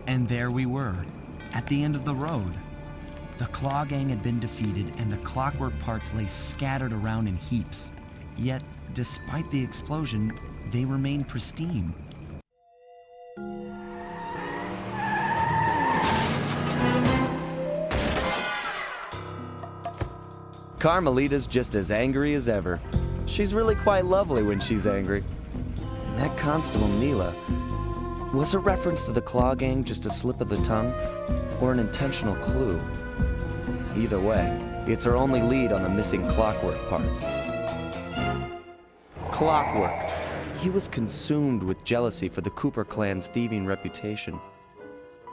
And there we were, at the end of the road. The Klaww Gang had been defeated, and the clockwork parts lay scattered around in heaps. Yet, despite the explosion, they remained pristine. Carmelita's just as angry as ever. She's really quite lovely when she's angry. And that Constable Neyla, was a reference to the Klaww Gang just a slip of the tongue, or an intentional clue? Either way, it's our only lead on the missing clockwork parts. Clockwork. He was consumed with jealousy for the Cooper clan's thieving reputation.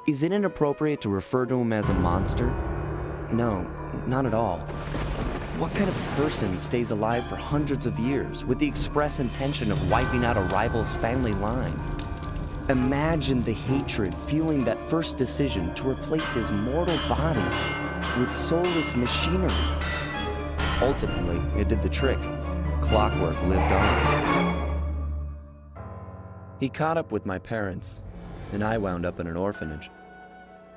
Is it inappropriate to refer to him as a monster? No, not at all. What kind of person stays alive for hundreds of years with the express intention of wiping out a rival's family line? Imagine the hatred fueling that first decision to replace his mortal body with soulless machinery. Ultimately, it did the trick. Clockwork lived on. He caught up with my parents, and I wound up in an orphanage.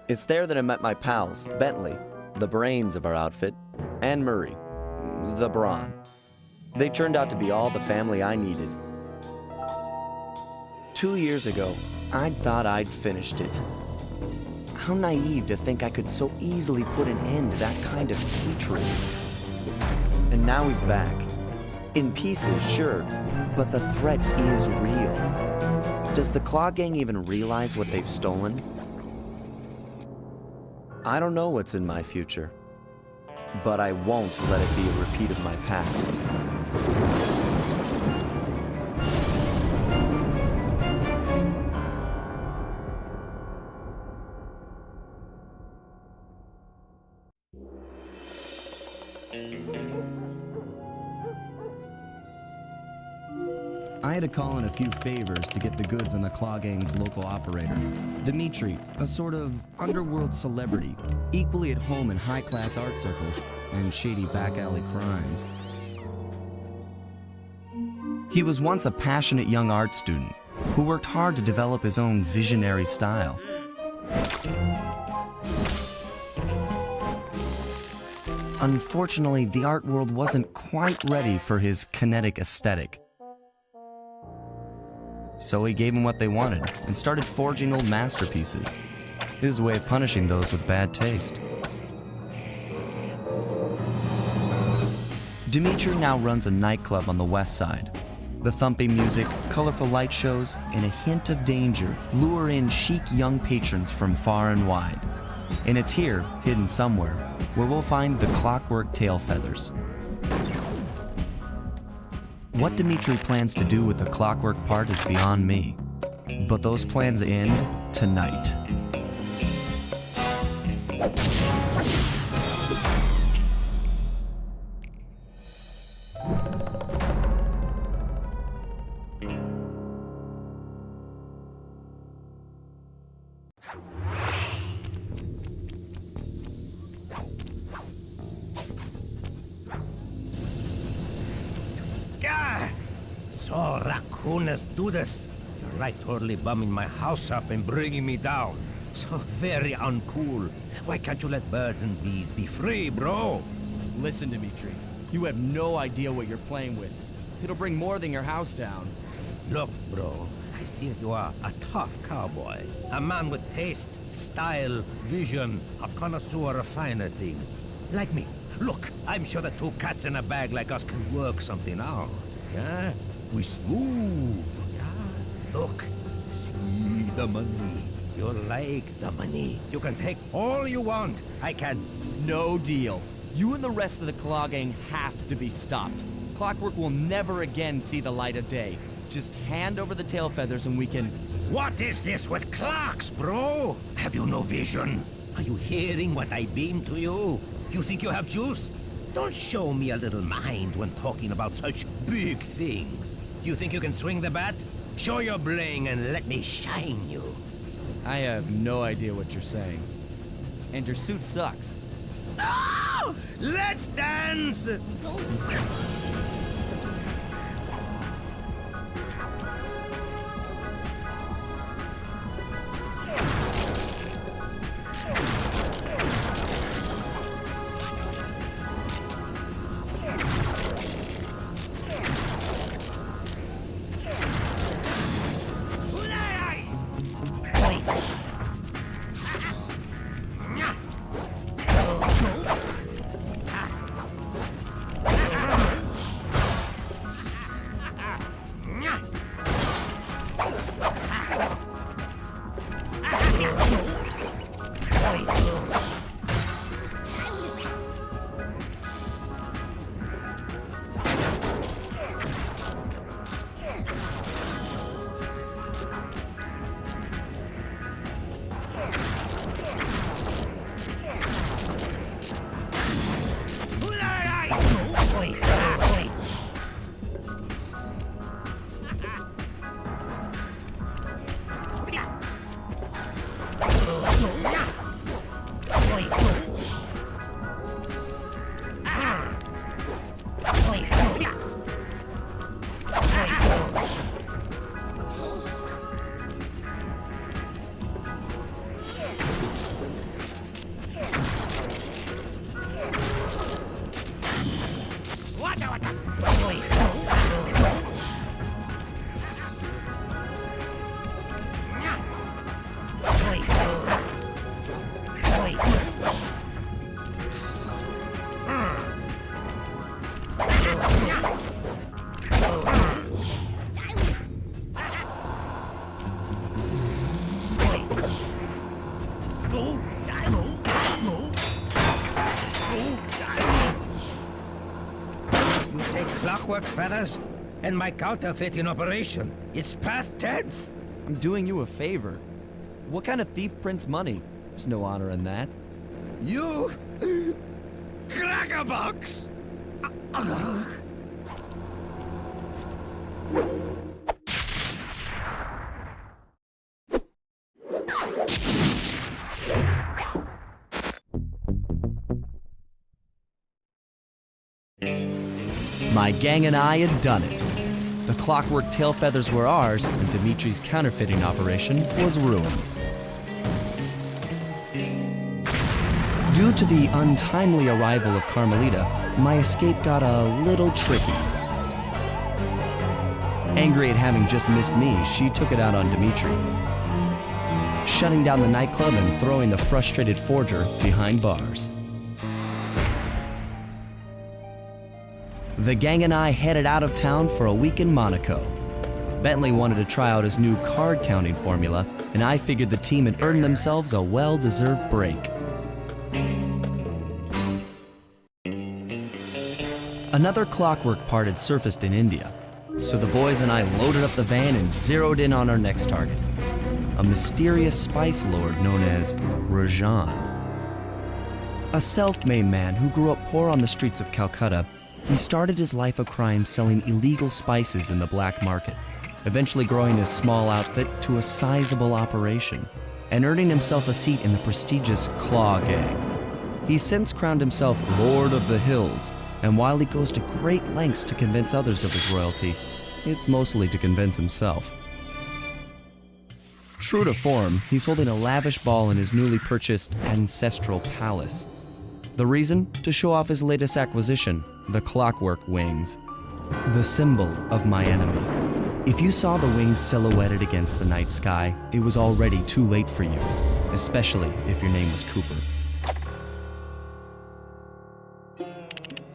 It's there that I met my pals, Bentley, the brains of our outfit, and Murray, the brawn. They turned out to be all the family I needed. 2 years ago, I thought I'd finished it. How naive to think I could so easily put an end to that kind of hatred. And now he's back. In pieces, sure, but the threat is real. Does the Klaww Gang even realize what they've stolen? I don't know what's in my future, but I won't let it be a repeat of my past. I had to call in a few favors to get the goods on the Klaww Gang's local operator, Dimitri, a sort of underworld celebrity, equally at home in high-class art circles and shady back-alley crimes. He was once a passionate young art student who worked hard to develop his own visionary style. Unfortunately, the art world wasn't quite ready for his kinetic aesthetic. So he gave them what they wanted and started forging old masterpieces. His way of punishing those with bad taste. Dimitri now runs a nightclub on the west side. The thumping music, colorful light shows, and a hint of danger lure in chic young patrons from far and wide. And it's here, hidden somewhere, where we'll find the clockwork tail feathers. What Dimitri plans to do with the clockwork part is beyond me, but those plans end tonight. So raccooners do this. You're right, totally bumming my house up and bringing me down. So very uncool. Why can't you let birds and bees be free, bro? Listen, Dimitri. You have no idea what you're playing with. It'll bring more than your house down. Look, bro, I see that you are a tough cowboy. A man with taste, style, vision, a connoisseur of finer things. Like me. Look, I'm sure that two cats in a bag like us can work something out. Yeah? We smooth. Yeah? Look, see the money. You like the money. You can take all you want. I can. No deal. You and the rest of the Klaww Gang have to be stopped. Clockwork will never again see the light of day. Just hand over the tail feathers and we can... What is this with clocks, bro? Have you no vision? Are you hearing what I beam to you? You think you have juice? Don't show me a little mind when talking about such big things. You think you can swing the bat? Show your bling and let me shine you. I have no idea what you're saying. And your suit sucks. Oh! Let's dance! You take clockwork feathers and my counterfeit in operation. It's past tense. I'm doing you a favor. What kind of thief prints money? There's no honor in that. You... crackerbox! My gang and I had done it. The clockwork tail feathers were ours, and Dimitri's counterfeiting operation was ruined. Due to the untimely arrival of Carmelita, my escape got a little tricky. Angry at having just missed me, she took it out on Dimitri, shutting down the nightclub and throwing the frustrated forger behind bars. The gang and I headed out of town for a week in Monaco. Bentley wanted to try out his new card counting formula, and I figured the team had earned themselves a well-deserved break. Another clockwork part had surfaced in India, so the boys and I loaded up the van and zeroed in on our next target, a mysterious spice lord known as Rajan. A self-made man who grew up poor on the streets of Calcutta, he started his life of crime selling illegal spices in the black market, eventually growing his small outfit to a sizable operation, and earning himself a seat in the prestigious Klaww Gang. He's since crowned himself Lord of the Hills, and while he goes to great lengths to convince others of his royalty, it's mostly to convince himself. True to form, he's holding a lavish ball in his newly purchased ancestral palace. The reason? To show off his latest acquisition, the clockwork wings, the symbol of my enemy. If you saw the wings silhouetted against the night sky, it was already too late for you, especially if your name was Cooper.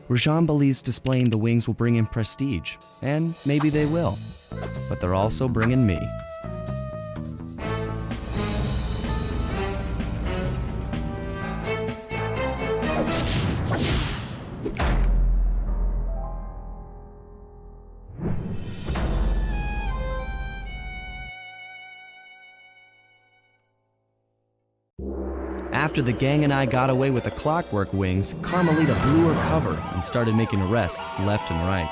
Rajan believes displaying the wings will bring him prestige, and maybe they will, but they're also bringing me. After the gang and I got away with the clockwork wings, Carmelita blew her cover and started making arrests left and right.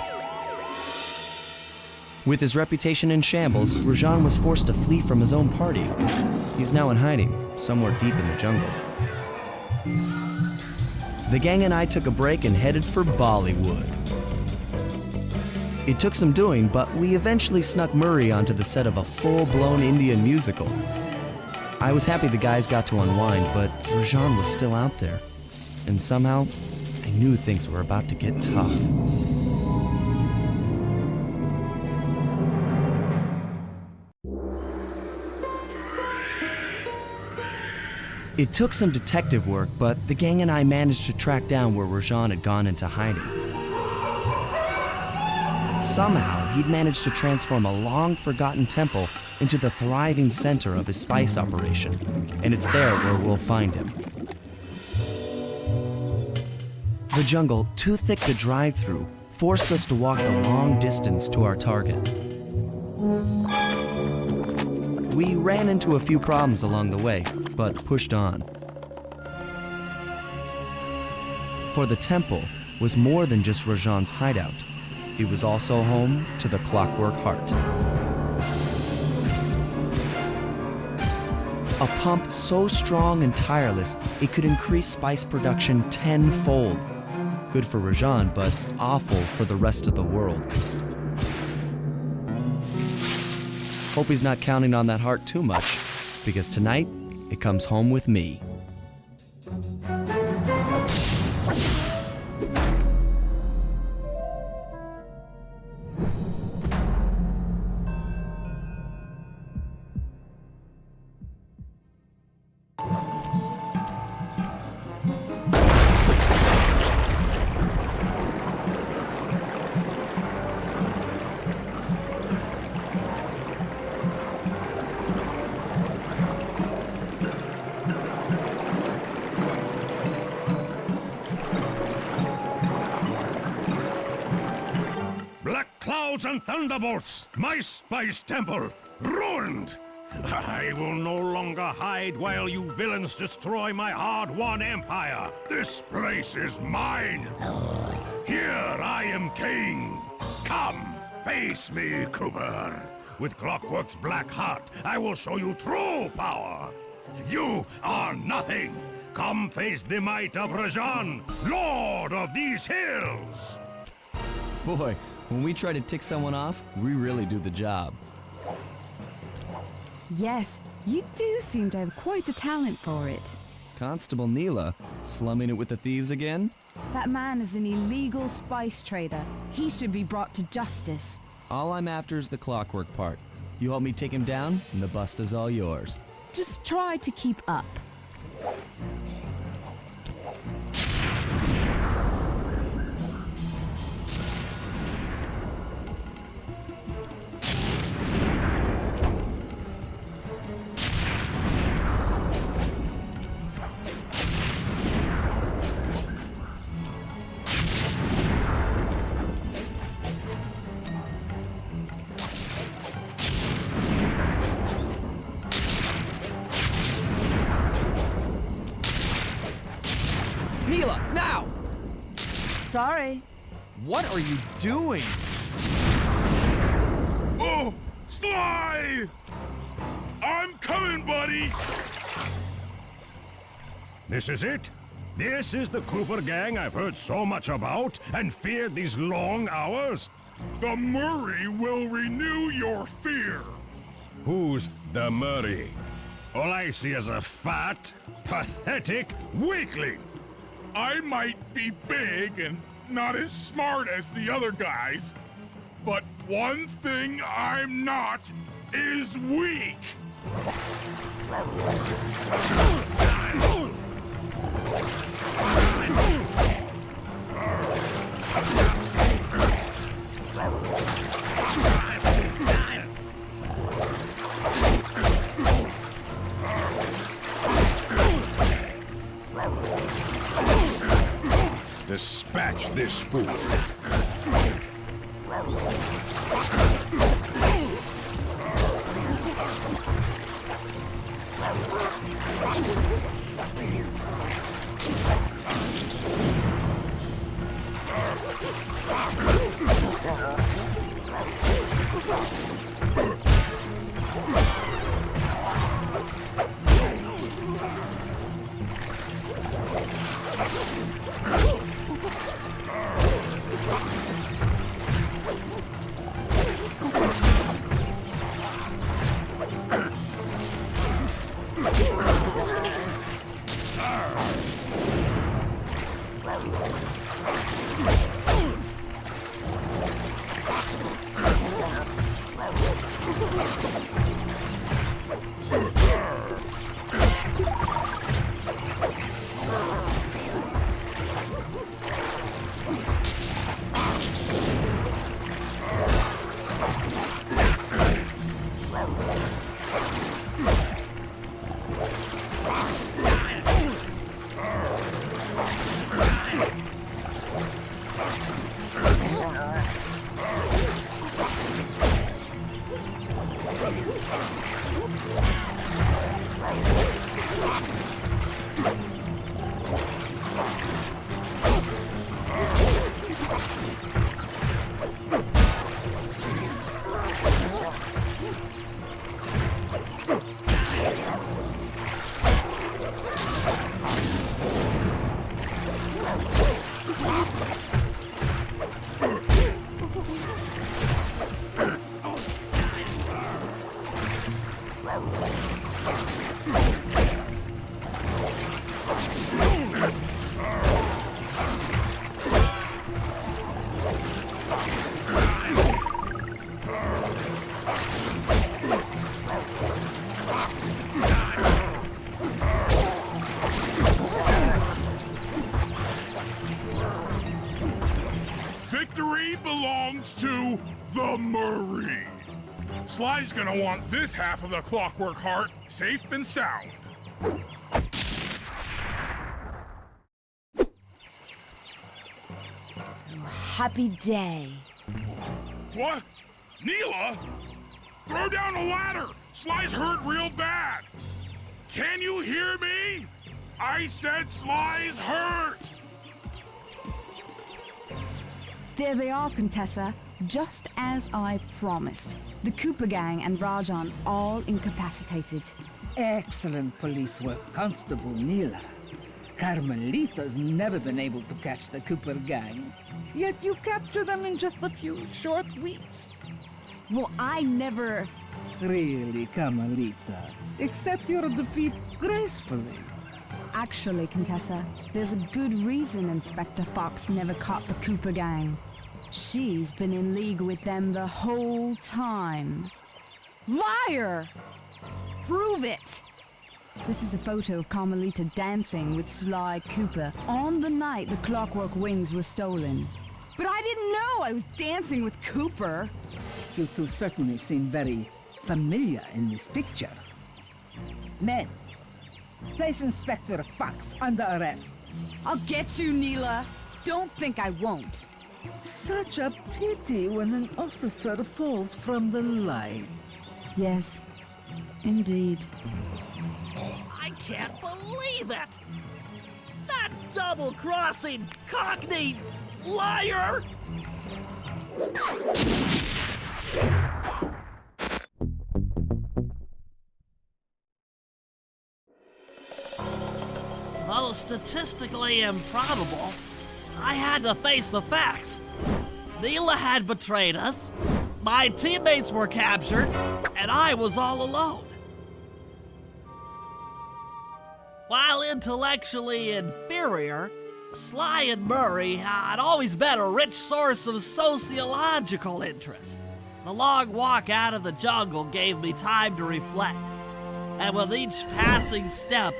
With his reputation in shambles, Rajan was forced to flee from his own party. He's now in hiding, somewhere deep in the jungle. The gang and I took a break and headed for Bollywood. It took some doing, but we eventually snuck Murray onto the set of a full-blown Indian musical. I was happy the guys got to unwind, but Rajan was still out there. And somehow, I knew things were about to get tough. It took some detective work, but the gang and I managed to track down where Rajan had gone into hiding. Somehow, he'd managed to transform a long-forgotten temple into the thriving center of his spice operation, and it's there where we'll find him. The jungle, too thick to drive through, forced us to walk the long distance to our target. We ran into a few problems along the way, but pushed on. For the temple was more than just Rajan's hideout. It was also home to the Clockwork Heart. A pump so strong and tireless, it could increase spice production tenfold. Good for Rajan, but awful for the rest of the world. Hope he's not counting on that heart too much, because tonight, it comes home with me. And thunderbolts! My spice temple ruined! I will no longer hide while you villains destroy my hard-won empire! This place is mine! Here I am king! Come, face me, Cooper! With Clockwork's black heart, I will show you true power! You are nothing! Come face the might of Rajan, Lord of these hills! Boy, when we try to tick someone off, we really do the job. Yes, you do seem to have quite a talent for it. Constable Neyla, slumming it with the thieves again? That man is an illegal spice trader. He should be brought to justice. All I'm after is the clockwork part. You help me take him down, and the bust is all yours. Just try to keep up. Neyla, now! Sorry. What are you doing? Oh, Sly! I'm coming, buddy! This is it? This is the Cooper Gang I've heard so much about and feared these long hours? The Murray will renew your fear. Who's the Murray? All I see is a fat, pathetic weakling. I might be big and not as smart as the other guys, but one thing I'm not is weak. Dispatch this fool. Victory belongs to the Murray. Sly's gonna want this half of the Clockwork Heart safe and sound. Happy day. What? Neyla? Throw down a ladder! Sly's hurt real bad! Can you hear me? I said Sly's hurt! There they are, Contessa. Just as I promised. The Cooper Gang and Rajan all incapacitated. Excellent police work, Constable Neyla. Carmelita's never been able to catch the Cooper Gang. Yet you capture them in just a few short weeks. Well, I never... Really, Carmelita. Accept your defeat gracefully. Actually, Contessa, there's a good reason Inspector Fox never caught the Cooper Gang. She's been in league with them the whole time. Liar! Prove it! This is a photo of Carmelita dancing with Sly Cooper on the night the Clockwork Wings were stolen. But I didn't know I was dancing with Cooper. You two certainly seem very familiar in this picture. Men, place Inspector Fox under arrest. I'll get you, Neyla. Don't think I won't. Such a pity when an officer falls from the light. Yes, indeed. I can't believe it! That double-crossing Cockney liar! Though statistically improbable, I had to face the facts. Neyla had betrayed us, my teammates were captured, and I was all alone. While intellectually inferior, Sly and Murray had always been a rich source of sociological interest. The long walk out of the jungle gave me time to reflect, and with each passing step,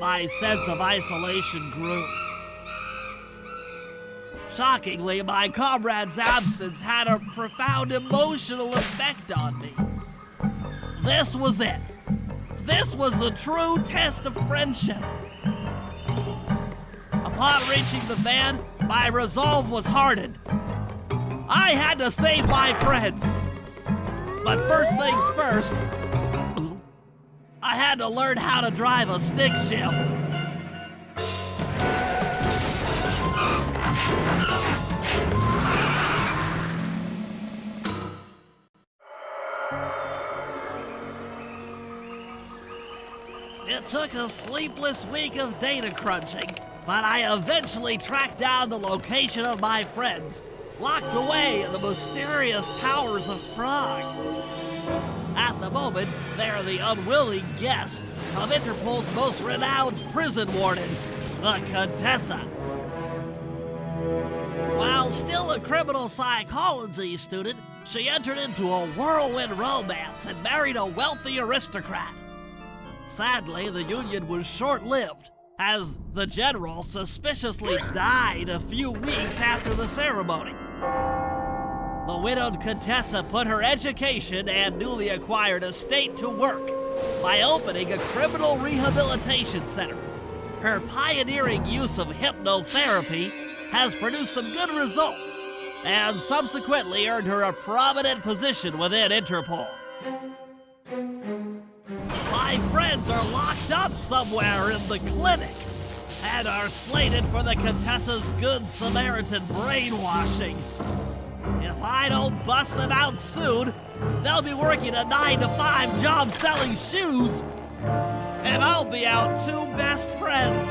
my sense of isolation grew. Shockingly, my comrade's absence had a profound emotional effect on me. This was it. This was the true test of friendship. Upon reaching the van, my resolve was hardened. I had to save my friends. But first things first, I had to learn how to drive a stick shift. It took a sleepless week of data crunching, but I eventually tracked down the location of my friends, locked away in the mysterious towers of Prague. At the moment, they are the unwilling guests of Interpol's most renowned prison warden, the Contessa. While still a criminal psychology student, she entered into a whirlwind romance and married a wealthy aristocrat. Sadly, the union was short-lived, as the general suspiciously died a few weeks after the ceremony. The widowed Contessa put her education and newly acquired estate to work by opening a criminal rehabilitation center. Her pioneering use of hypnotherapy has produced some good results and subsequently earned her a prominent position within Interpol. My friends are locked up somewhere in the clinic and are slated for the Contessa's Good Samaritan brainwashing. If I don't bust them out soon, they'll be working a 9-to-5 job selling shoes, and I'll be out two best friends.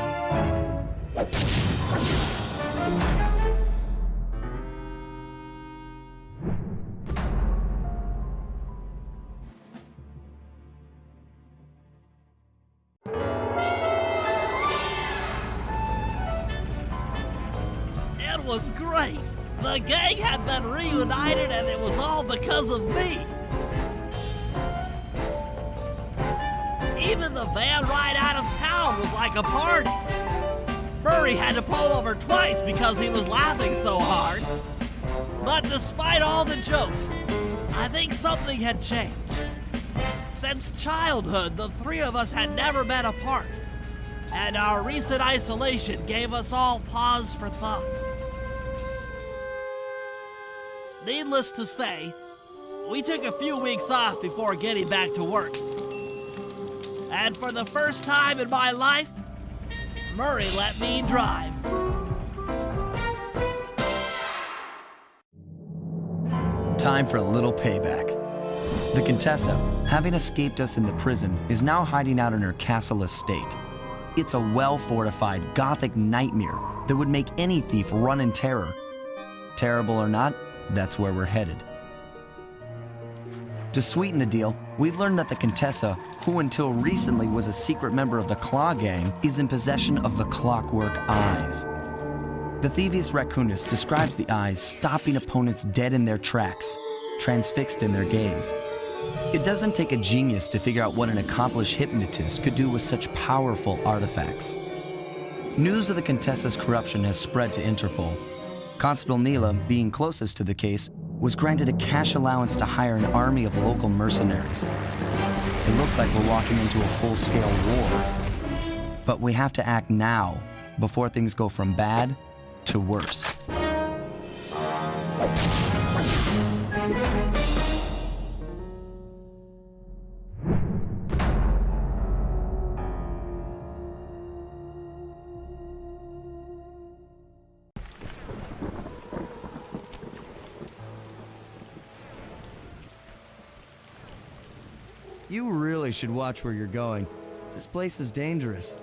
was great. The gang had been reunited and it was all because of me. Even the van ride out of town was like a party. Murray had to pull over twice because he was laughing so hard. But despite all the jokes, I think something had changed. Since childhood, the three of us had never been apart, and our recent isolation gave us all pause for thought. Needless to say, we took a few weeks off before getting back to work. And for the first time in my life, Murray let me drive. Time for a little payback. The Contessa, having escaped us in the prison, is now hiding out in her castle estate. It's a well-fortified Gothic nightmare that would make any thief run in terror. Terrible or not, that's where we're headed. To sweeten the deal, we've learned that the Contessa, who until recently was a secret member of the Klaww Gang, is in possession of the clockwork eyes. The Thieves raccoonist describes the eyes stopping opponents dead in their tracks, transfixed in their gaze. It doesn't take a genius to figure out what an accomplished hypnotist could do with such powerful artifacts. News of the Contessa's corruption has spread to Interpol. Constable Neyla, being closest to the case, was granted a cash allowance to hire an army of local mercenaries. It looks like we're walking into a full-scale war. But we have to act now, before things go from bad to worse. You really should watch where you're going. This place is dangerous.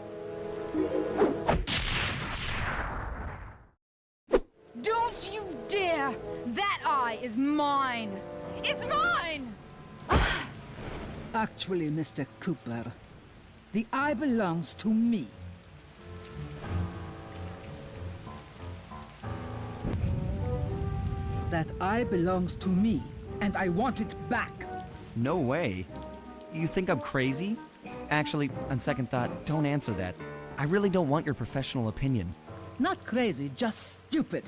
Don't you dare! That eye is mine! It's mine! Actually, Mr. Cooper, the eye belongs to me. That eye belongs to me, and I want it back. No way. You think I'm crazy? Actually, on second thought, don't answer that. I really don't want your professional opinion. Not crazy, just stupid.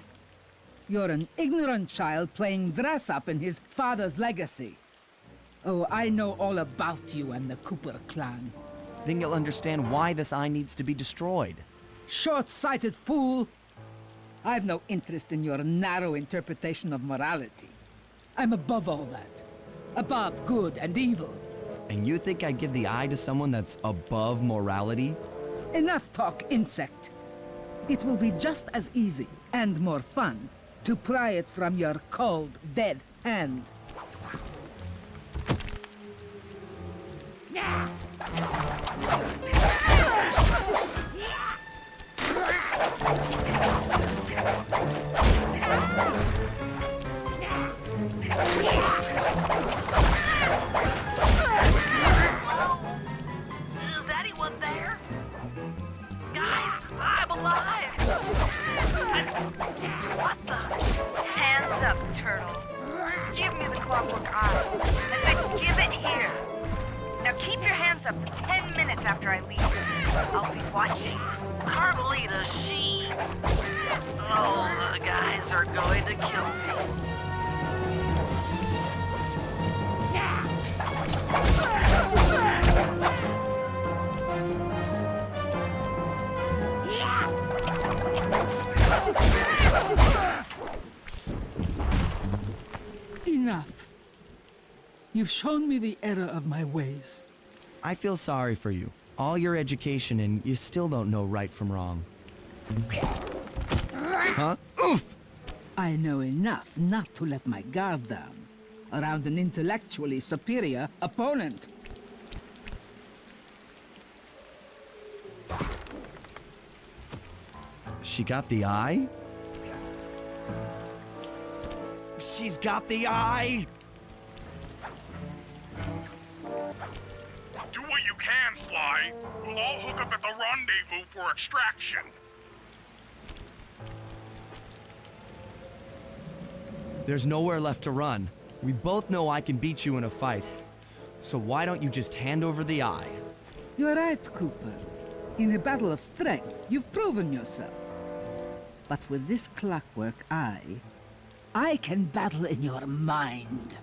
You're an ignorant child playing dress-up in his father's legacy. Oh, I know all about you and the Cooper clan. Then you'll understand why this eye needs to be destroyed. Short-sighted fool! I've no interest in your narrow interpretation of morality. I'm above all that. Above good and evil. And you think I'd give the eye to someone that's above morality? Enough talk, insect. It will be just as easy and more fun to pry it from your cold, dead hand. Turtle. Give me the clockwork eye. I said give it here. Now keep your hands up for 10 minutes after I leave. I'll be watching. Carmelita, she... Oh, the guys are going to kill me. Enough. You've shown me the error of my ways. I feel sorry for you. All your education and you still don't know right from wrong. Huh? Oof! I know enough not to let my guard down around an intellectually superior opponent. She got the eye? She's got the eye! Do what you can, Sly. We'll all hook up at the rendezvous for extraction. There's nowhere left to run. We both know I can beat you in a fight. So why don't you just hand over the eye? You're right, Cooper. In a battle of strength, you've proven yourself. But with this clockwork eye, I can battle in your mind.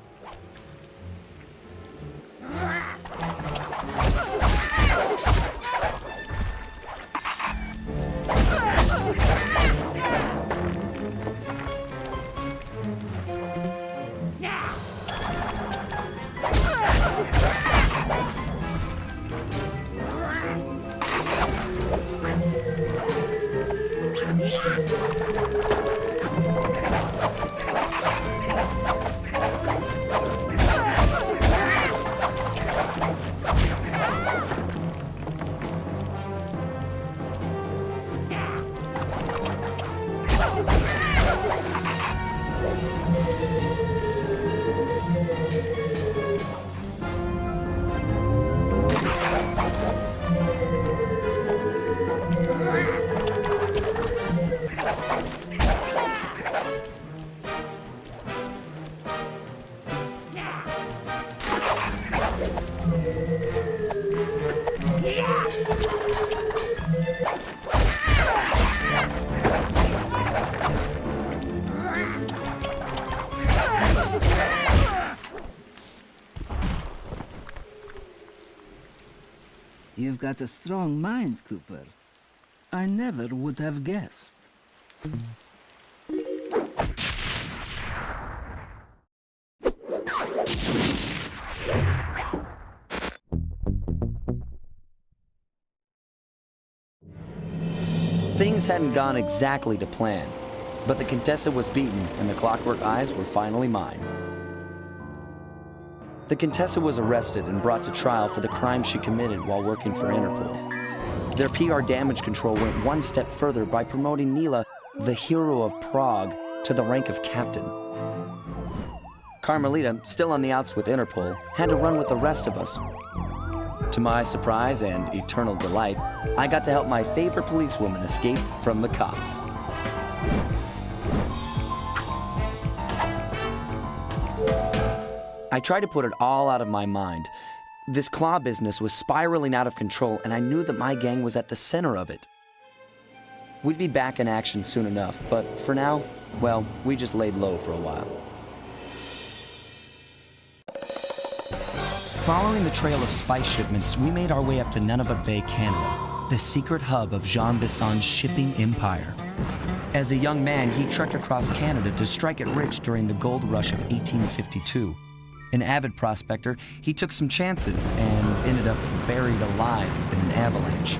You've got a strong mind, Cooper. I never would have guessed. Things hadn't gone exactly to plan, but the Contessa was beaten and the clockwork eyes were finally mine. The Contessa was arrested and brought to trial for the crime she committed while working for Interpol. Their PR damage control went one step further by promoting Neyla, the hero of Prague, to the rank of captain. Carmelita, still on the outs with Interpol, had to run with the rest of us. To my surprise and eternal delight, I got to help my favorite policewoman escape from the cops. I tried to put it all out of my mind. This Klaww business was spiraling out of control, and I knew that my gang was at the center of it. We'd be back in action soon enough, but for now, well, we just laid low for a while. Following the trail of spice shipments, we made our way up to Nunavut Bay, Canada, the secret hub of Jean Bison's shipping empire. As a young man, he trekked across Canada to strike it rich during the gold rush of 1852. An avid prospector, he took some chances and ended up buried alive in an avalanche.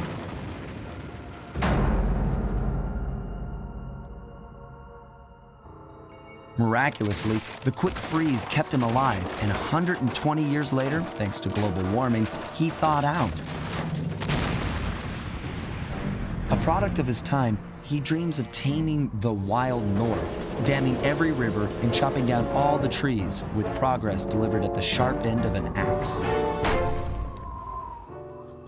Miraculously, the quick freeze kept him alive, and 120 years later, thanks to global warming, he thawed out. A product of his time, he dreams of taming the wild north, damming every river and chopping down all the trees, with progress delivered at the sharp end of an axe.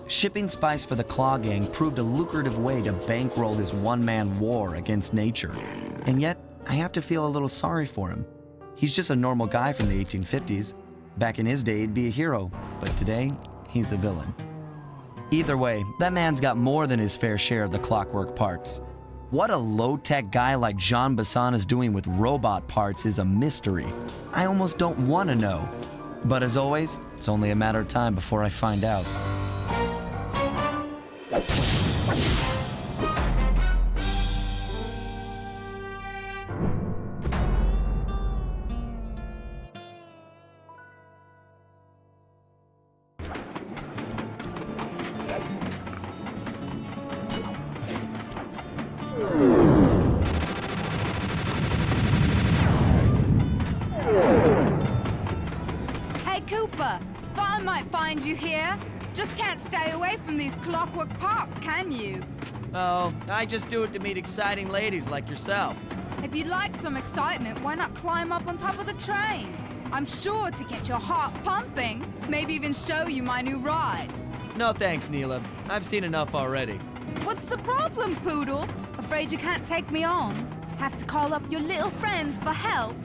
Shipping spice for the Klaww Gang proved a lucrative way to bankroll his one-man war against nature. And yet, I have to feel a little sorry for him. He's just a normal guy from the 1850s. Back in his day, he'd be a hero, but today, he's a villain. Either way, that man's got more than his fair share of the clockwork parts. What a low-tech guy like Jean Bison is doing with robot parts is a mystery. I almost don't want to know. But as always, it's only a matter of time before I find out. Hey, Cooper! Thought I might find you here. Just can't stay away from these clockwork parts, can you? Oh, I just do it to meet exciting ladies like yourself. If you'd like some excitement, why not climb up on top of the train? I'm sure to get your heart pumping. Maybe even show you my new ride. No thanks, Neyla. I've seen enough already. What's the problem, Poodle? Afraid you can't take me on? Have to call up your little friends for help?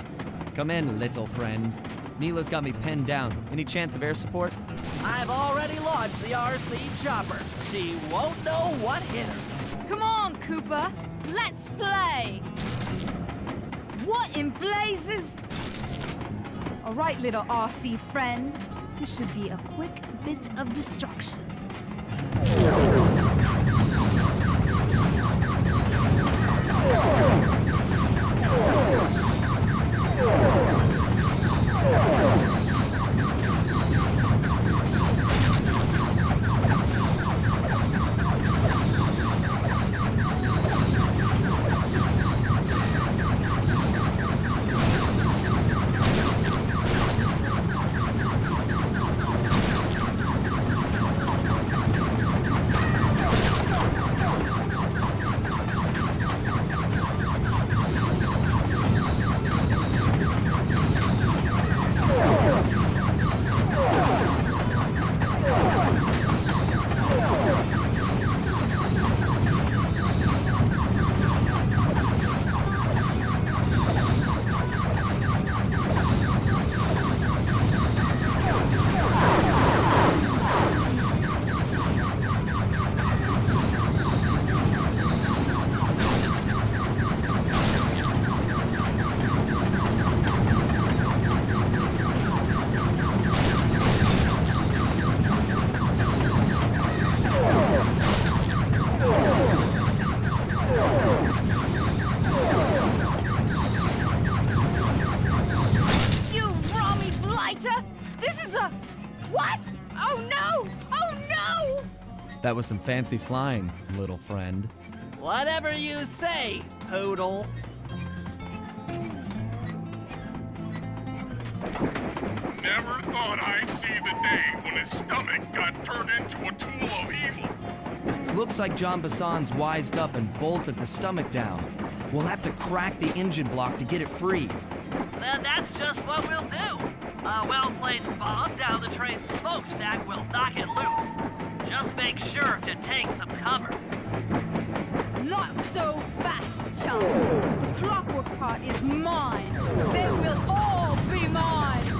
Come in, little friends. Neyla's got me pinned down. Any chance of air support? I've already launched the RC chopper. She won't know what hit her. Come on, Cooper. Let's play. What in blazes? All right, little RC friend. This should be a quick bit of destruction. That was some fancy flying, little friend. Whatever you say, Poodle. Never thought I'd see the day when his stomach got turned into a tool of evil. Looks like John Bison's wised up and bolted the stomach down. We'll have to crack the engine block to get it free. Then that's just what we'll do. A well-placed bomb down the train's smokestack will knock it loose. Just make sure to take some cover. Not so fast, chum. The clockwork part is mine. They will all be mine.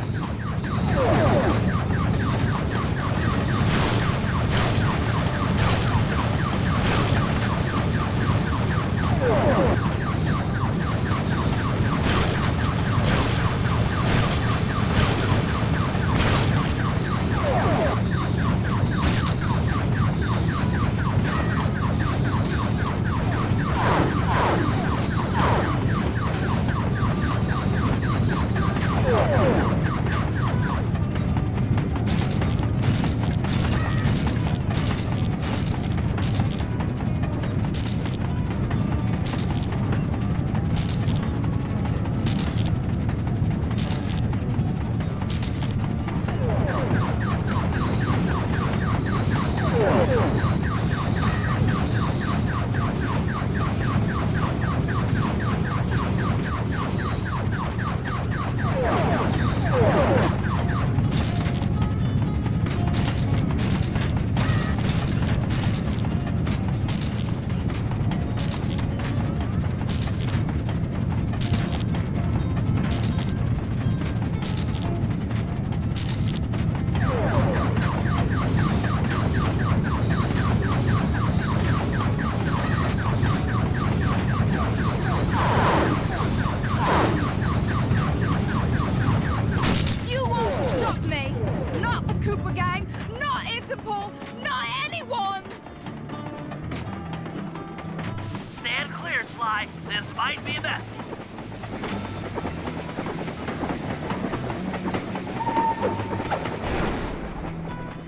This might be messy.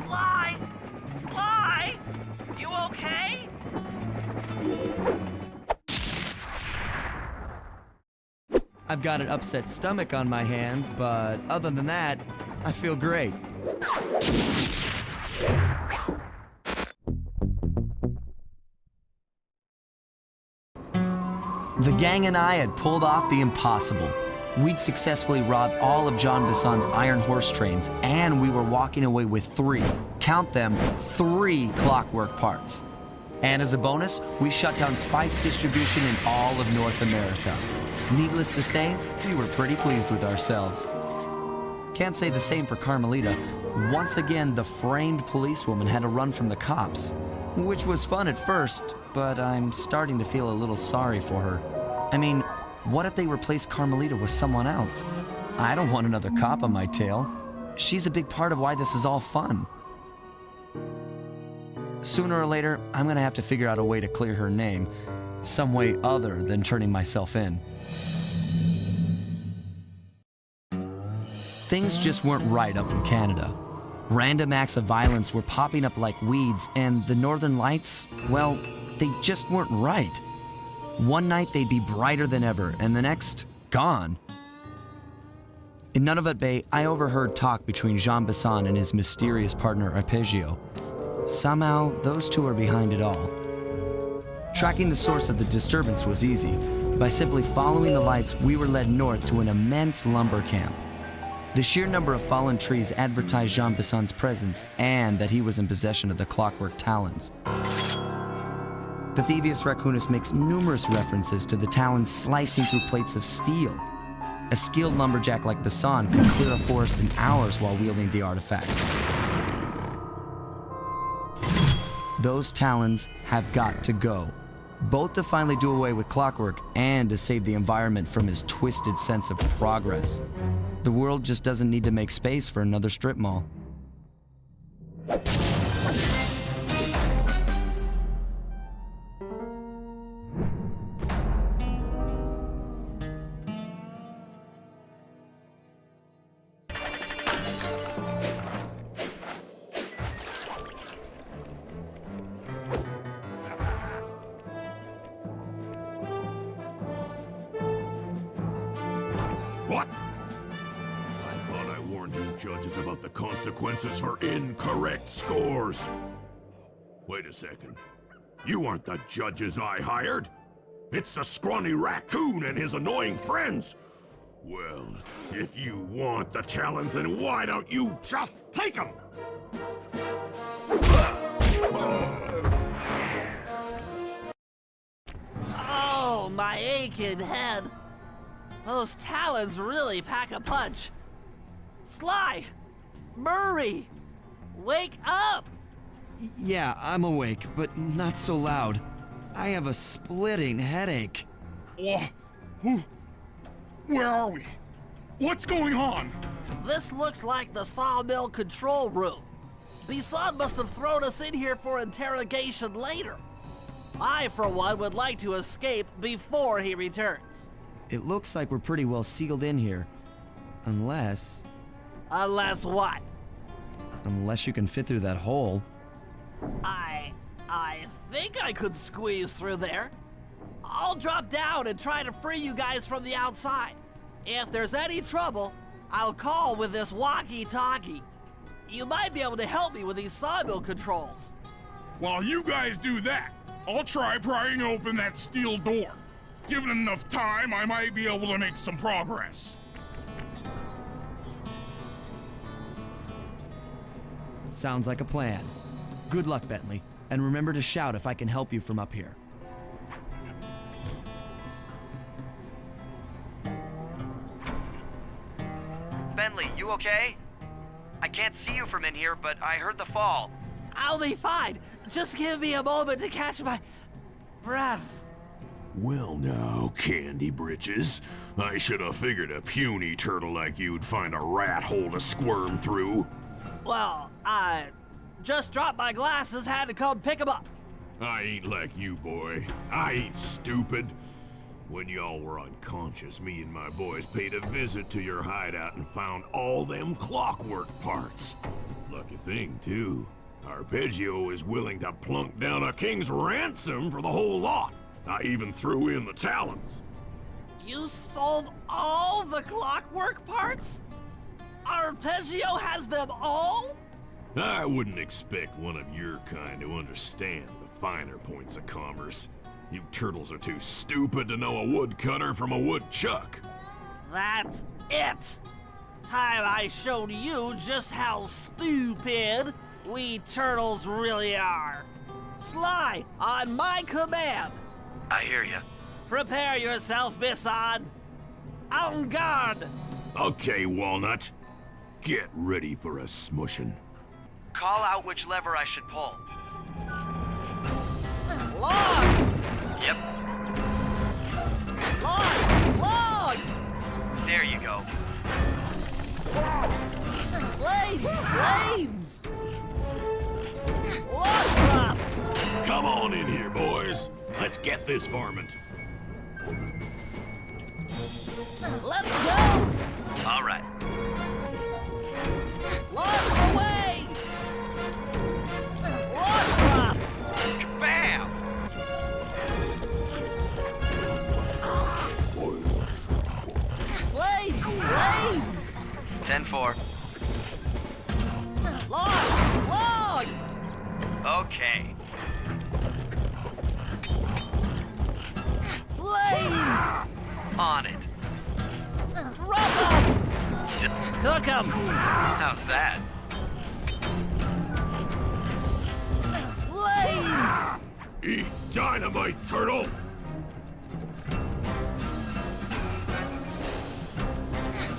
Sly! Sly! You okay? I've got an upset stomach on my hands, but other than that, I feel great. The gang and I had pulled off the impossible. We'd successfully robbed all of John Bison's iron horse trains, and we were walking away with 3, count them, 3 clockwork parts. And as a bonus, we shut down spice distribution in all of North America. Needless to say, we were pretty pleased with ourselves. Can't say the same for Carmelita. Once again, the framed policewoman had to run from the cops, which was fun at first, but I'm starting to feel a little sorry for her. I mean, what if they replaced Carmelita with someone else? I don't want another cop on my tail. She's a big part of why this is all fun. Sooner or later, I'm gonna have to figure out a way to clear her name, some way other than turning myself in. Things just weren't right up in Canada. Random acts of violence were popping up like weeds, and the Northern Lights, well, they just weren't right. One night they'd be brighter than ever, and the next, gone. In Nunavut Bay, I overheard talk between Jean Bison and his mysterious partner Arpeggio. Somehow, those two are behind it all. Tracking the source of the disturbance was easy. By simply following the lights, we were led north to an immense lumber camp. The sheer number of fallen trees advertised Jean Bison's presence and that he was in possession of the clockwork talons. The Thievius Raccoonus makes numerous references to the talons slicing through plates of steel. A skilled lumberjack like Bison could clear a forest in hours while wielding the artifacts. Those talons have got to go, both to finally do away with clockwork and to save the environment from his twisted sense of progress. The world just doesn't need to make space for another strip mall. What? I thought I warned you judges about the consequences for incorrect scores. Wait a second. You aren't the judges I hired. It's the scrawny raccoon and his annoying friends. Well, if you want the talent, then why don't you just take them? Oh, my aching head. Those talons really pack a punch. Sly! Murray! Wake up! Yeah, I'm awake, but not so loud. I have a splitting headache. Where are we? What's going on? This looks like the sawmill control room. Bison must have thrown us in here for interrogation later. I, for one, would like to escape before he returns. It looks like we're pretty well sealed in here. Unless Unless what? you can fit through that hole. I think I could squeeze through there. I'll drop down and try to free you guys from the outside. If there's any trouble, I'll call with this walkie-talkie. You might be able to help me with these sawmill controls. While you guys do that, I'll try prying open that steel door. Given enough time, I might be able to make some progress. Sounds like a plan. Good luck, Bentley, and remember to shout if I can help you from up here. Bentley, you okay? I can't see you from in here, but I heard the fall. I'll be fine. Just give me a moment to catch my breath. Well now, Candy Britches. I should have figured a puny turtle like you'd find a rat hole to squirm through. Well, I just dropped my glasses, had to come pick them up. I ain't like you, boy. I ain't stupid. When y'all were unconscious, me and my boys paid a visit to your hideout and found all them clockwork parts. Lucky thing, too. Arpeggio is willing to plunk down a king's ransom for the whole lot. I even threw in the talons. You sold all the clockwork parts? Arpeggio has them all? I wouldn't expect one of your kind to understand the finer points of commerce. You turtles are too stupid to know a woodcutter from a woodchuck. That's it! Time I showed you just how stupid we turtles really are. Sly, on my command. I hear you. Prepare yourself, Bison. En garde. Okay, Walnut. Get ready for a smushin'. Call out which lever I should pull. Logs! Yep, Logs! Logs! there you go. Flames! Flames! Log drop! Come on in here, boys. Let's get this varmint. Let it go! All right. Logs away! Log drop! Bam! Flames! Flames! 10-4. Logs! Logs! Okay. Flames! On it. Drop 'em! Cook 'em! How's that? Flames! Eat dynamite, turtle!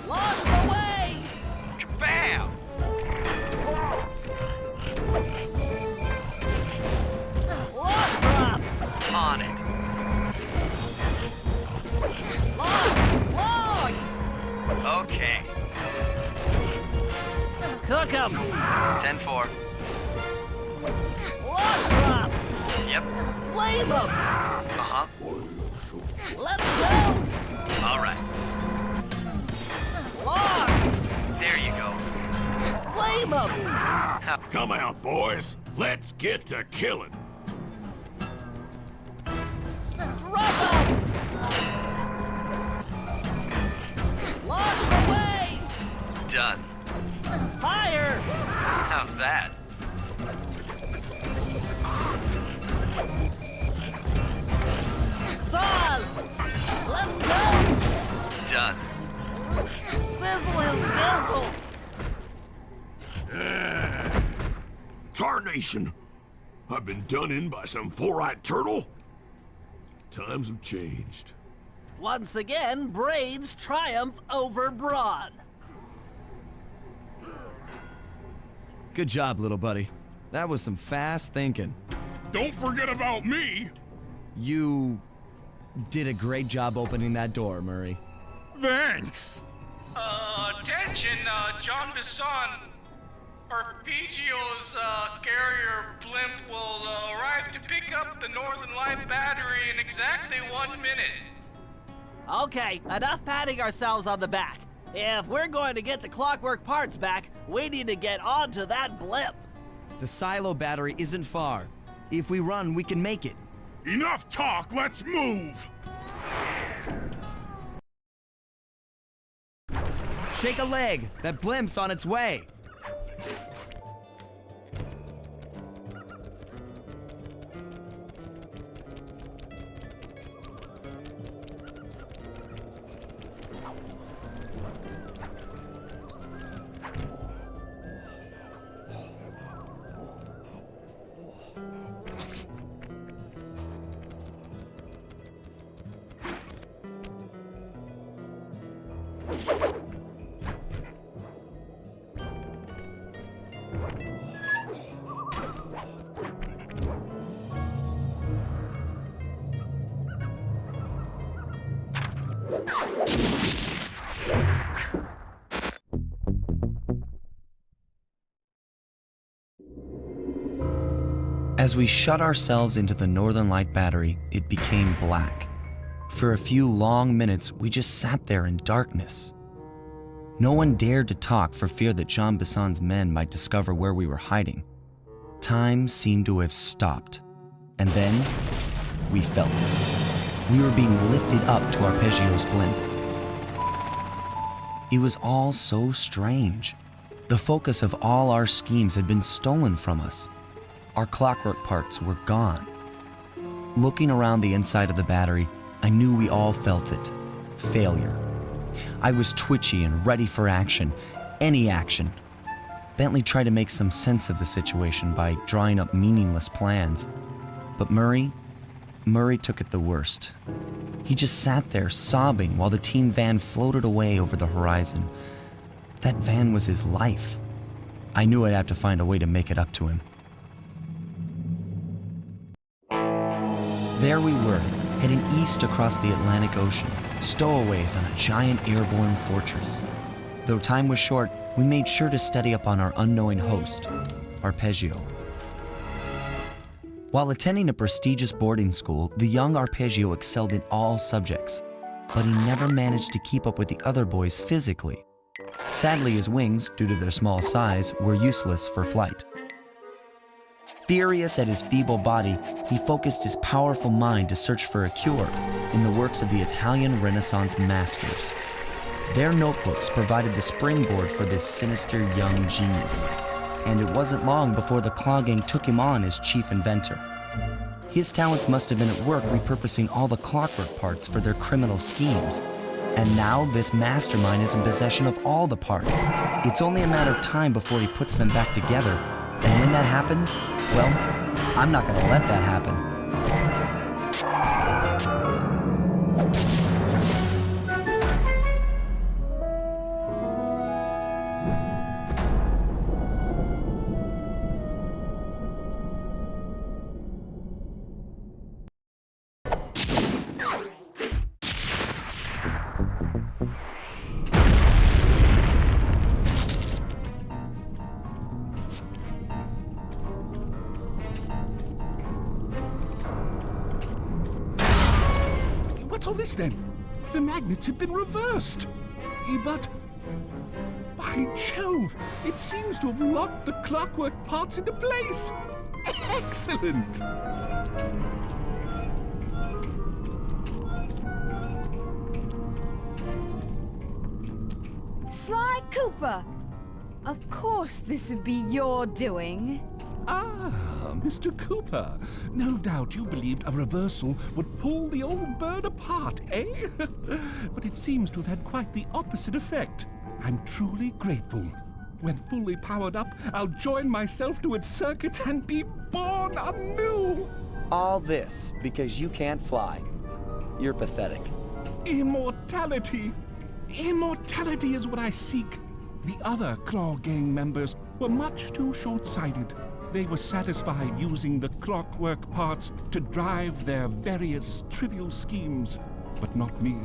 Logs away! Bam! Log drop! On it. Logs! Logs! Okay. Cook 'em! 10-4. Log drop! Yep. Flame 'em! Uh-huh. Let 'em go! All right. Logs! There you go. Flame 'em! Come out, boys. Let's get to killing. Drop 'em! Logs away! Done. Fire! How's that? Saws! Let 'em go! Done. Sizzle his gizzle! Tarnation! I've been done in by some four-eyed turtle? Times have changed. Once again, brains triumph over brawn. Good job, little buddy. That was some fast thinking. Don't forget about me. You did a great job opening that door, Murray. Thanks. Attention, John Bison. Arpeggio's carrier blimp will arrive to pick up the Northern Light battery in exactly 1 minute. Okay, enough patting ourselves on the back. If we're going to get the clockwork parts back, we need to get onto that blimp. The silo battery isn't far. If we run, we can make it. Enough talk, let's move. Shake a leg. That blimp's on its way. As we shut ourselves into the Northern Light battery, it became black. For a few long minutes, we just sat there in darkness. No one dared to talk for fear that Jean Bison's men might discover where we were hiding. Time seemed to have stopped. And then, we felt it. We were being lifted up to Arpeggio's blimp. It was all so strange. The focus of all our schemes had been stolen from us. Our clockwork parts were gone. Looking around the inside of the battery, I knew we all felt it. Failure. I was twitchy and ready for action. Any action. Bentley tried to make some sense of the situation by drawing up meaningless plans. But Murray took it the worst. He just sat there sobbing while the team van floated away over the horizon. That van was his life. I knew I'd have to find a way to make it up to him. There we were, heading east across the Atlantic Ocean, stowaways on a giant airborne fortress. Though time was short, we made sure to study up on our unknowing host, Arpeggio. While attending a prestigious boarding school, the young Arpeggio excelled in all subjects, but he never managed to keep up with the other boys physically. Sadly, his wings, due to their small size, were useless for flight. Furious at his feeble body, he focused his powerful mind to search for a cure in the works of the Italian Renaissance masters. Their notebooks provided the springboard for this sinister young genius, and it wasn't long before the Klaww Gang took him on as chief inventor. His talents must have been at work repurposing all the clockwork parts for their criminal schemes. And now this mastermind is in possession of all the parts. It's only a matter of time before he puts them back together. And when that happens, well, I'm not gonna let that happen. What's all this then? The magnets have been reversed. But by Jove, it seems to have locked the clockwork parts into place. Excellent. Sly Cooper! Of course this would be your doing. Ah, Mr. Cooper. No doubt you believed a reversal would pull the old bird apart, eh? But it seems to have had quite the opposite effect. I'm truly grateful. When fully powered up, I'll join myself to its circuits and be born anew! All this because you can't fly. You're pathetic. Immortality! Immortality is what I seek. The other Klaww Gang members were much too short-sighted. They were satisfied using the clockwork parts to drive their various trivial schemes. But not me.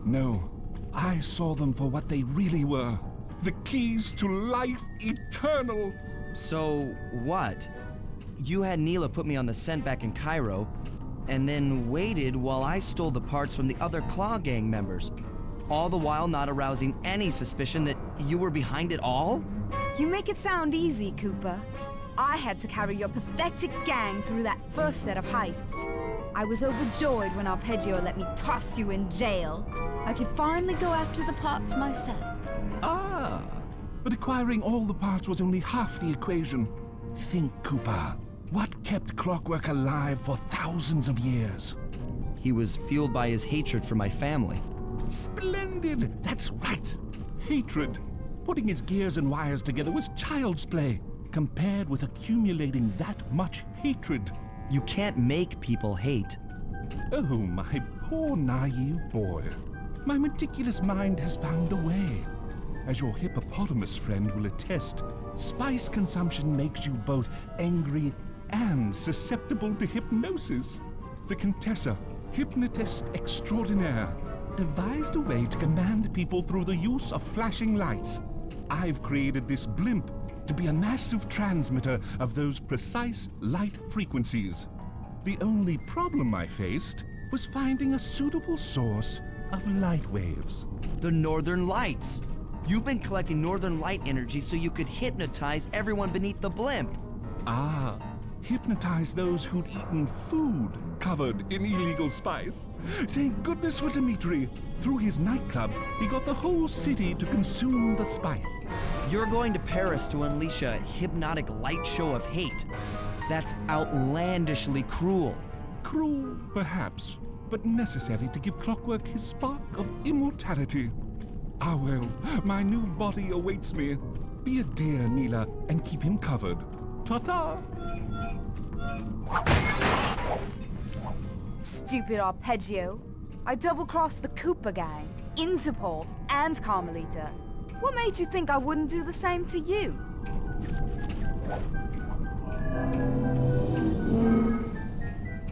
No. I saw them for what they really were. The keys to life eternal. So, what? You had Neyla put me on the scent back in Cairo, and then waited while I stole the parts from the other Klaww Gang members, all the while not arousing any suspicion that you were behind it all? You make it sound easy, Cooper. I had to carry your pathetic gang through that first set of heists. I was overjoyed when Arpeggio let me toss you in jail. I could finally go after the parts myself. Ah, but acquiring all the parts was only half the equation. Think, Cooper. What kept clockwork alive for thousands of years? He was fueled by his hatred for my family. Splendid! That's right. Hatred. Putting his gears and wires together was child's play, compared with accumulating that much hatred. You can't make people hate. Oh, my poor naive boy. My meticulous mind has found a way. As your hippopotamus friend will attest, spice consumption makes you both angry and susceptible to hypnosis. The Contessa, hypnotist extraordinaire, devised a way to command people through the use of flashing lights. I've created this blimp to be a massive transmitter of those precise light frequencies. The only problem I faced was finding a suitable source of light waves. The Northern Lights. You've been collecting Northern Light energy so you could hypnotize everyone beneath the blimp. Ah, hypnotize those who'd eaten food covered in illegal spice. Thank goodness for Dimitri. Through his nightclub, he got the whole city to consume the spice. You're going to Paris to unleash a hypnotic light show of hate. That's outlandishly cruel. Cruel, perhaps, but necessary to give clockwork his spark of immortality. Ah well, my new body awaits me. Be a dear, Neyla, and keep him covered. Ta-ta! Stupid Arpeggio. I double-crossed the Cooper Gang, Interpol, and Carmelita. What made you think I wouldn't do the same to you?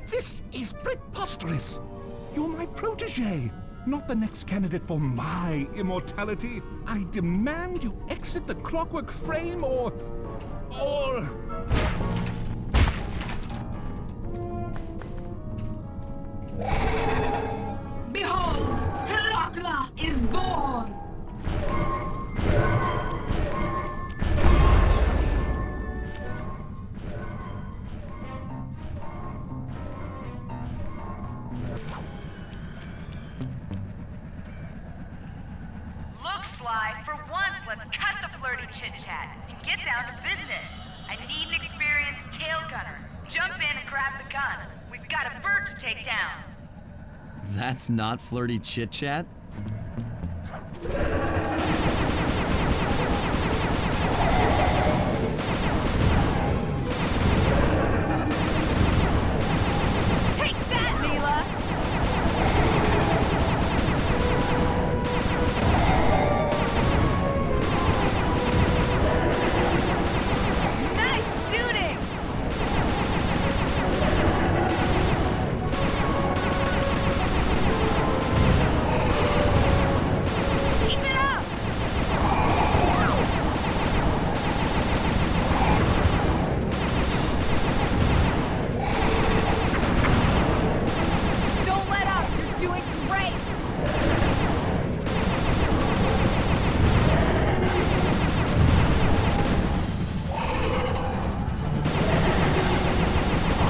This is preposterous! You're my protege, not the next candidate for my immortality. I demand you exit the clockwork frame or... Behold, Klaww is born! Look, Sly, for once, let's cut the flirty chit-chat and get down to business. I need an experienced tail gunner. Jump in and grab the gun. We've got a bird to take down. That's not flirty chit-chat? Take that, Neyla! Nice shooting! Keep it up! Don't let up! You're doing great!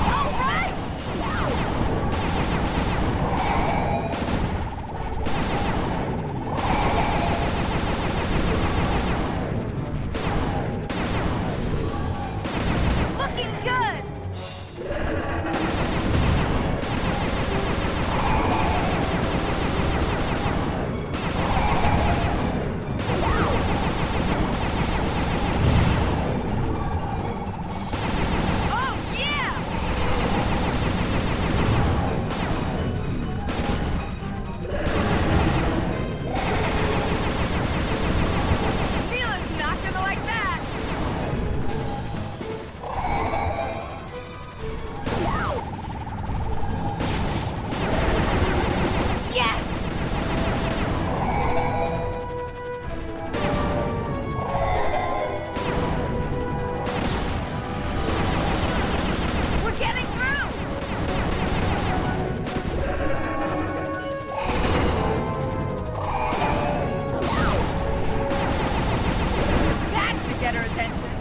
All right! Looking good! Oh, yeah! Neyla's not gonna like that! Yes! We're getting through! That should get her attention.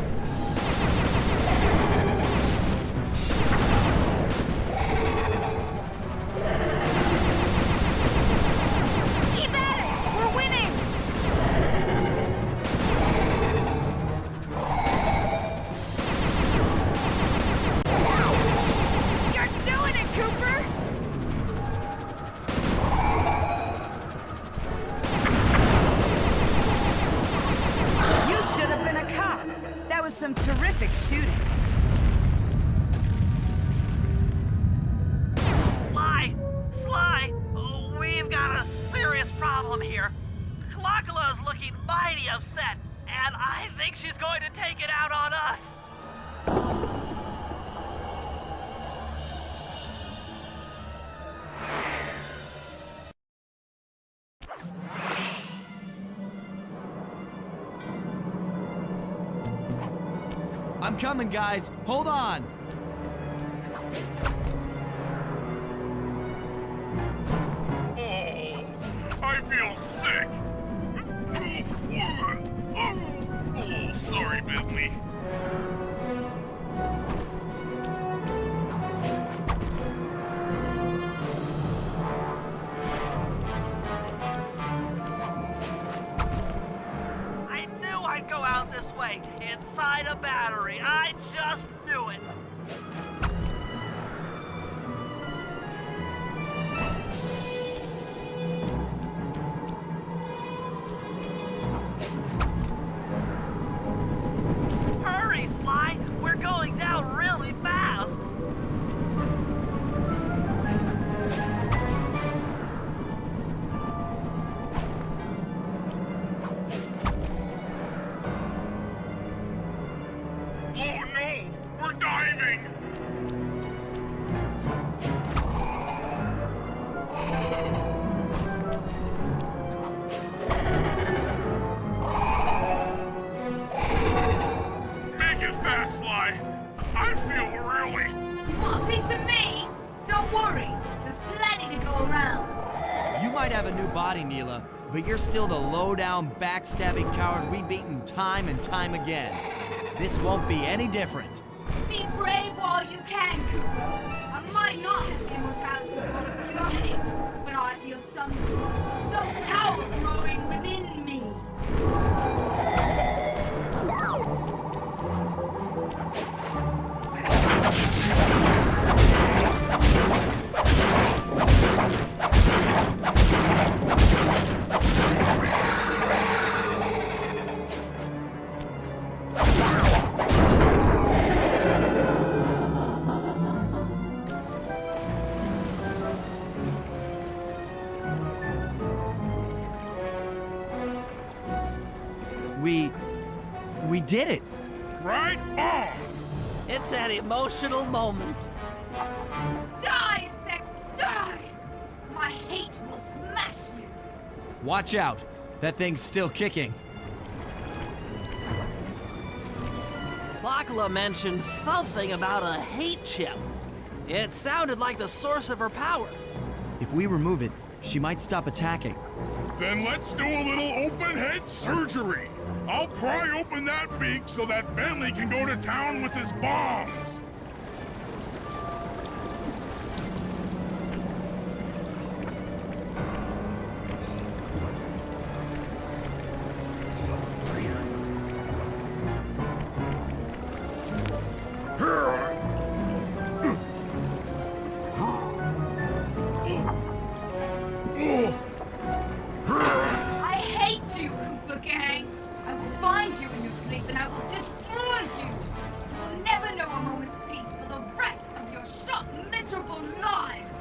Keep at it! We're winning! You're doing it, Cooper! You should have been a cop. That was some terrific shooting. Sly, oh, we've got a serious problem here. Klaww is looking mighty upset, and I think she's going to take it out on us. I'm coming, guys. Hold on. Oh, I feel sick. Oh, sorry, Bentley. I knew I'd go out this way, inside a battery. I just knew it. Hurry, Sly! We're going down really fast! there's plenty to go around. You might have a new body, Neyla, but you're still the low-down, backstabbing coward we've beaten time and time again. This won't be any different. Be brave while you can, Cooper. I might not have immortality from pure hate, but I feel something, some power growing within me. We did it! Right on! It's an emotional moment. Die, insects, die! My hate will smash you. Watch out! That thing's still kicking. Klaww mentioned something about a hate chip. It sounded like the source of her power. If we remove it, she might stop attacking. Then let's do a little open head surgery. I'll pry open that beak so that Bentley can go to town with his bombs. I hate you, Cooper Gang. I will find you in your sleep and I will destroy you. You will never know a moment's peace for the rest of your short, miserable lives.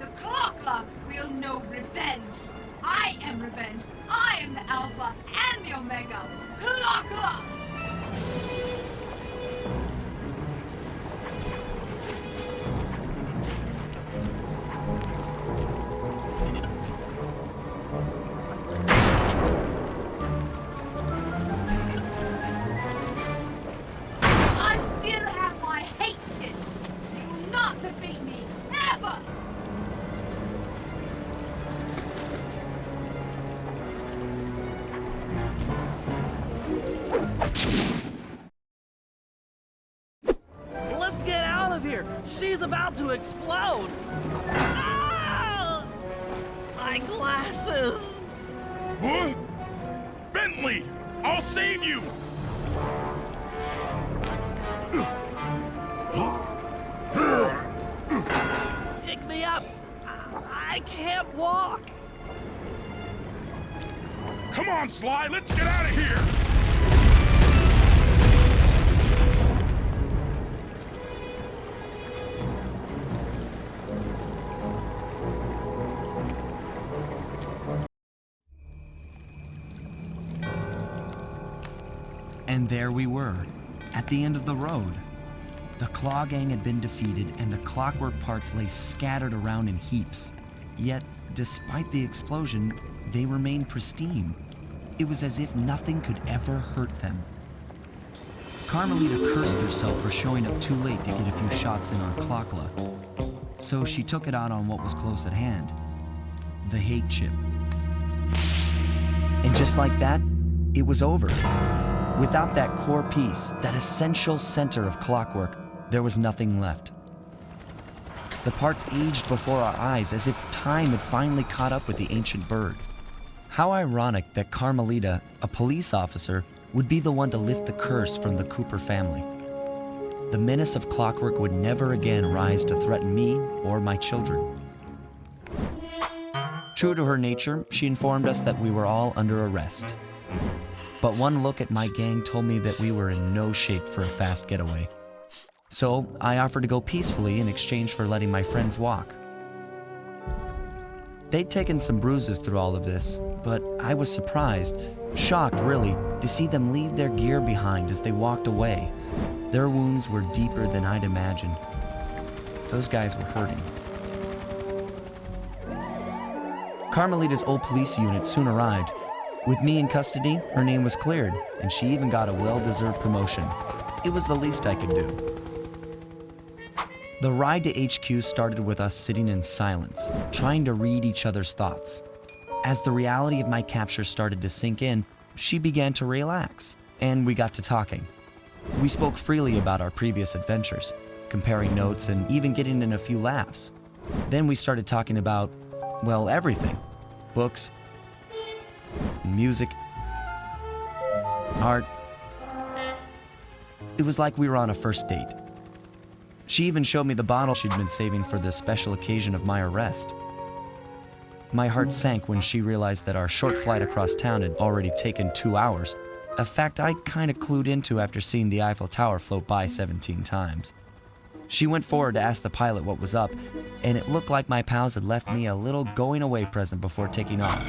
The Klaww will know revenge. I am revenge. I am the Alpha and the Omega. Klaww! Defeat me, ever! Let's get out of here! She's about to explode! Ah! My glasses! What? Bentley! I'll save you! Pick me up! I can't walk! Come on, Sly, let's get out of here! And there we were, at the end of the road. The Klaww Gang had been defeated and the clockwork parts lay scattered around in heaps. Yet, despite the explosion, they remained pristine. It was as if nothing could ever hurt them. Carmelita cursed herself for showing up too late to get a few shots in on Klaww, so she took it out on what was close at hand, the hate chip. And just like that, it was over. Without that core piece, that essential center of clockwork, there was nothing left. The parts aged before our eyes as if time had finally caught up with the ancient bird. How ironic that Carmelita, a police officer, would be the one to lift the curse from the Cooper family. The menace of clockwork would never again rise to threaten me or my children. True to her nature, she informed us that we were all under arrest. But one look at my gang told me that we were in no shape for a fast getaway. So I offered to go peacefully in exchange for letting my friends walk. They'd taken some bruises through all of this, but I was surprised, shocked really, to see them leave their gear behind as they walked away. Their wounds were deeper than I'd imagined. Those guys were hurting. Carmelita's old police unit soon arrived. With me in custody, her name was cleared, and she even got a well-deserved promotion. It was the least I could do. The ride to HQ started with us sitting in silence, trying to read each other's thoughts. As the reality of my capture started to sink in, she began to relax, and we got to talking. We spoke freely about our previous adventures, comparing notes and even getting in a few laughs. Then we started talking about, well, everything. Books, music, art. It was like we were on a first date. She even showed me the bottle she'd been saving for the special occasion of my arrest. My heart sank when she realized that our short flight across town had already taken 2 hours, a fact I'd kind of clued into after seeing the Eiffel Tower float by 17 times. She went forward to ask the pilot what was up, and it looked like my pals had left me a little going-away present before taking off.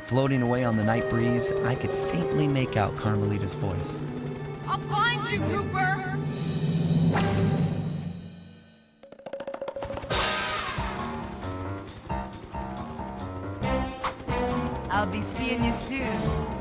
Floating away on the night breeze, I could faintly make out Carmelita's voice. I'll find you, Cooper! I'll be seeing you soon.